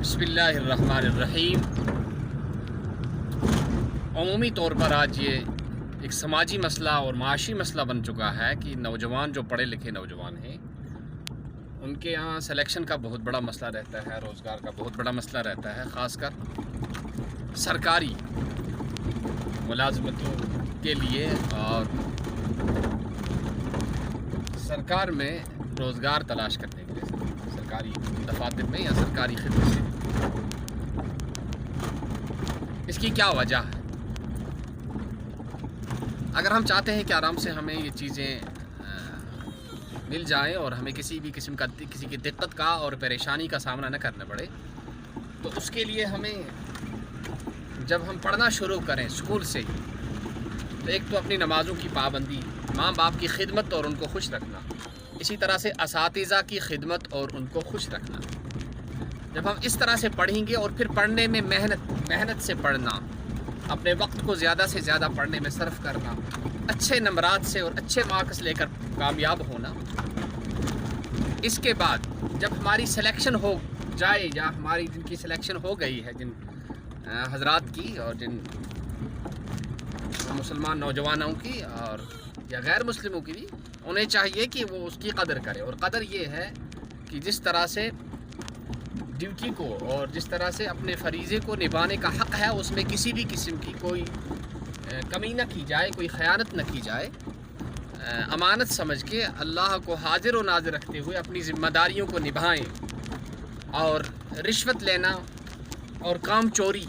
बिस्मिल्लाहिर्रहमानिर्रहीम। अमूमी तौर पर आज ये एक समाजी मसला और माशी मसला बन चुका है कि नौजवान जो पढ़े लिखे नौजवान हैं उनके यहाँ सिलेक्शन का बहुत बड़ा मसला रहता है, रोज़गार का बहुत बड़ा मसला रहता है, ख़ासकर सरकारी मुलाजमतों के लिए और सरकार में रोज़गार तलाश करने के लिए, सरकारी दफातर में या सरकारी खिदमत में। इसकी क्या वजह है? अगर हम चाहते हैं कि आराम से हमें ये चीज़ें मिल जाएं और हमें किसी भी किस्म का किसी की दिक्कत का और परेशानी का सामना न करना पड़े, तो उसके लिए हमें जब हम पढ़ना शुरू करें स्कूल से ही, तो एक तो अपनी नमाज़ों की पाबंदी, माँ बाप की खिदमत और उनको खुश रखना, इसी तरह से असातिज़ा की खिदमत और उनको खुश रखना। जब हम इस तरह से पढ़ेंगे और फिर पढ़ने में मेहनत से पढ़ना, अपने वक्त को ज़्यादा से ज़्यादा पढ़ने में सर्फ करना, अच्छे नंबरात से और अच्छे मार्क्स लेकर कामयाब होना, इसके बाद जब हमारी सिलेक्शन हो जाए या हमारी जिनकी सिलेक्शन हो गई है, जिन हजरात की और जिन मुसलमान नौजवानों की और या गैर मुस्लिमों की भी, उन्हें चाहिए कि वो उसकी कदर करें। और कदर ये है कि जिस तरह से ड्यूटी को और जिस तरह से अपने फरीज़े को निभाने का हक़ है, उसमें किसी भी किस्म की कोई कमी न की जाए, कोई ख़यानत न की जाए। अमानत समझ के अल्लाह को हाजिर व नाज़िर रखते हुए अपनी ज़िम्मेदारियों को निभाएं और रिश्वत लेना और काम चोरी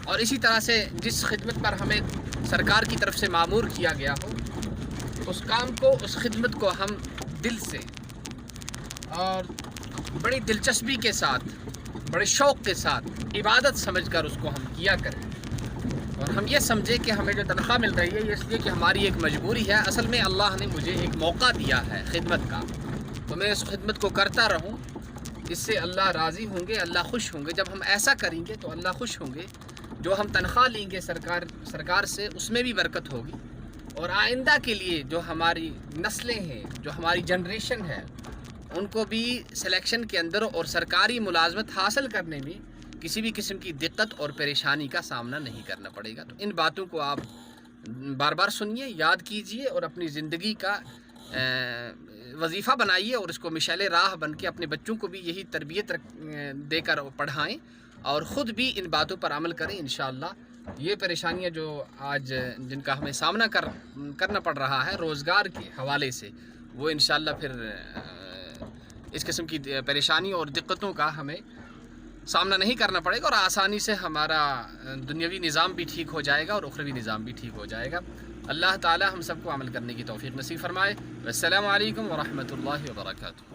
और इसी तरह से जिस खिदमत पर हमें सरकार की तरफ से मामूर किया गया हो, उस काम को, उस खिदमत को हम दिल से और बड़ी दिलचस्पी के साथ, बड़े शौक़ के साथ, इबादत समझकर उसको हम किया करें। और हम ये समझें कि हमें जो तनख्वाह मिल रही है ये इसलिए कि हमारी एक मजबूरी है। असल में अल्लाह ने मुझे एक मौका दिया है खिदमत का, तो मैं इस खिदमत को करता रहूं। इससे अल्लाह राज़ी होंगे, अल्लाह खुश होंगे। जब हम ऐसा करेंगे तो अल्लाह खुश होंगे। जो हम तनख्वाह लेंगे सरकार से, उसमें भी बरकत होगी। और आइंदा के लिए जो हमारी नस्लें हैं, जो हमारी जनरेशन है, उनको भी सिलेक्शन के अंदर और सरकारी मुलाजमत हासिल करने में किसी भी किस्म की दिक्कत और परेशानी का सामना नहीं करना पड़ेगा। तो इन बातों को आप बार बार सुनिए, याद कीजिए और अपनी ज़िंदगी का वजीफ़ा बनाइए और इसको मिसाल राह बन के अपने बच्चों को भी यही तरबियत देकर पढ़ाएँ और ख़ुद भी इन बातों पर अमल करें। इंशाअल्लाह ये परेशानियाँ जो आज जिनका हमें सामना करना पड़ रहा है रोज़गार के हवाले से, वो इंशाअल्लाह फिर इस किस्म की परेशानी और दिक्कतों का हमें सामना नहीं करना पड़ेगा और आसानी से हमारा दुनियावी निज़ाम भी ठीक हो जाएगा और उखरवी निज़ाम भी ठीक हो जाएगा। अल्लाह ताला हम सबको अमल करने की तौफ़ीक़ नसीब फ़रमाए। वस्सलामु अलैकुम व रहमतुल्लाहि व बरकातुहू।